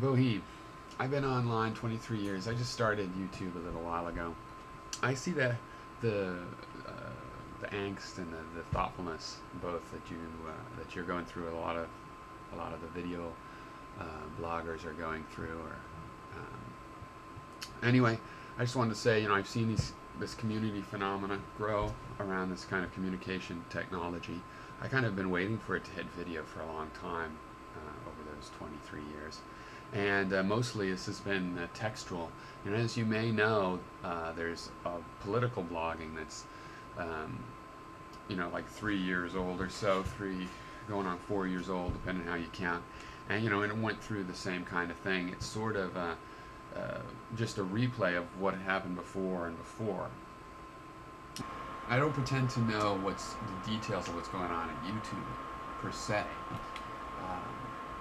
Vohi, I've been online 23 years. I just started YouTube a little while ago. I see the the angst and the thoughtfulness both that you're going through. A lot of the video bloggers are going through. Anyway, I just wanted to say, I've seen this community phenomena grow around this kind of communication technology. I kind of been waiting for it to hit video for a long time over those 23 years. And mostly this has been textual. And as you may know, there's political blogging that's, like 3 years old or so, going on 4 years old, depending on how you count. And, and it went through the same kind of thing. It's sort of just a replay of what happened before and before. I don't pretend to know what's the details of what's going on at YouTube, per se.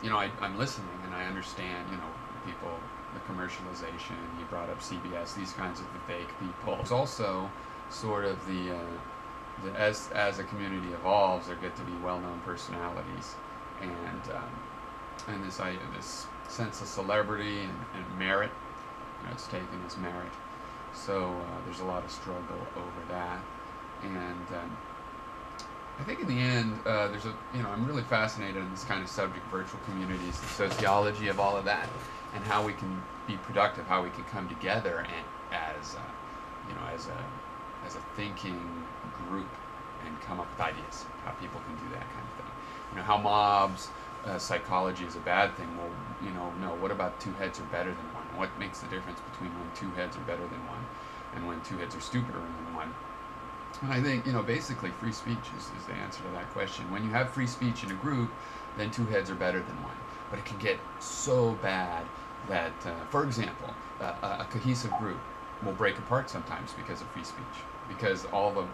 I'm listening and I understand, people, the commercialization. You brought up CBS, these kinds of the fake people. It's also sort of as a community evolves, there get to be well-known personalities, and this sense of celebrity and merit. It's taken as merit. So there's a lot of struggle over that, and I think in the end, I'm really fascinated in this kind of subject, virtual communities, the sociology of all of that, and how we can be productive, how we can come together and as a thinking group and come up with ideas, how people can do that kind of thing. How mobs, psychology is a bad thing. Well, no, what about two heads are better than one? What makes the difference between when two heads are better than one and when two heads are stupider than one? And I think, basically free speech is the answer to that question. When you have free speech in a group, then two heads are better than one. But it can get so bad that, for example, a cohesive group will break apart sometimes because of free speech. Because all the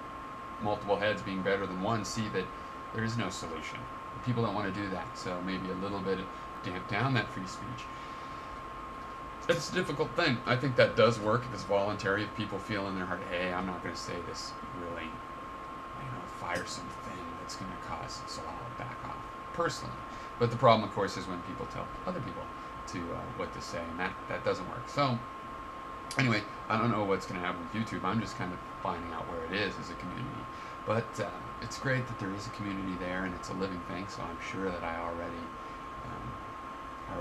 multiple heads being better than one see that there is no solution. People don't want to do that, so maybe a little bit damp down that free speech. It's a difficult thing. I think that does work if it's voluntary, if people feel in their heart, hey, I'm not going to say this really, firesome thing that's going to cause, so I'll back off, personally. But the problem, of course, is when people tell other people to what to say, and that doesn't work. So, anyway, I don't know what's going to happen with YouTube. I'm just kind of finding out where it is as a community. But it's great that there is a community there, and it's a living thing, so I'm sure that I already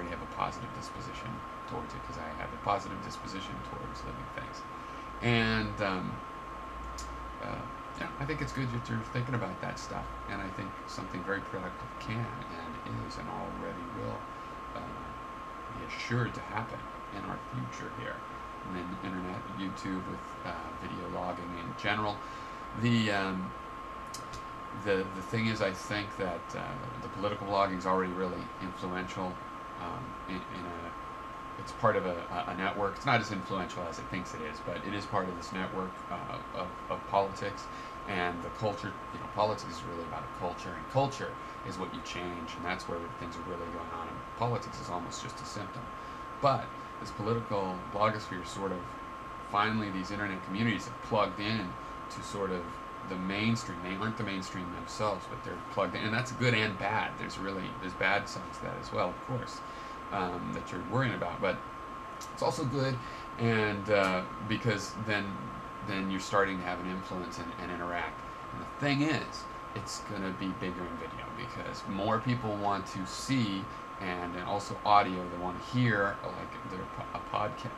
have a positive disposition towards it, because I have a positive disposition towards living things. And I think it's good that you're thinking about that stuff, and I think something very productive can and is and already will be assured to happen in our future here. And then internet, YouTube, with video logging in general. The thing is, I think that the political blogging is already really influential. It's part of a network. It's not as influential as it thinks it is, but it is part of this network of politics and the culture. Politics is really about a culture, and culture is what you change, and that's where things are really going on. And politics is almost just a symptom. But this political blogosphere, sort of, finally these internet communities have plugged in to sort of the mainstream. They aren't the mainstream themselves, but they're plugged in, and that's good and bad. There's bad sides to that as well, of course, that you're worrying about, but it's also good, and because then you're starting to have an influence and interact. And the thing is, it's going to be bigger in video, because more people want to see, and also audio. They want to hear, like,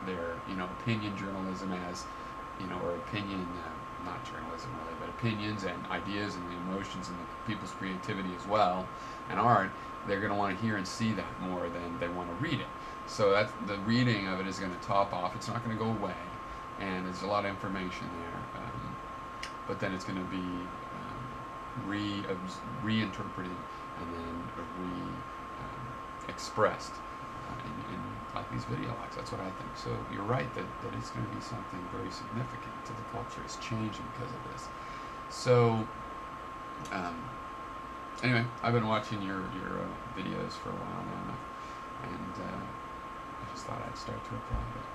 their opinion journalism as, or opinion, not journalism really, but opinions and ideas and the emotions and the people's creativity as well, and art. They're going to want to hear and see that more than they want to read it. So that's the reading of it is going to top off. It's not going to go away, and there's a lot of information there, but then it's going to be reinterpreted and then expressed in like these video logs. That's what I think. So you're right that it's going to be something very significant to the culture. It's changing because of this. So anyway, I've been watching your videos for a while now, and I just thought I'd start to apply it.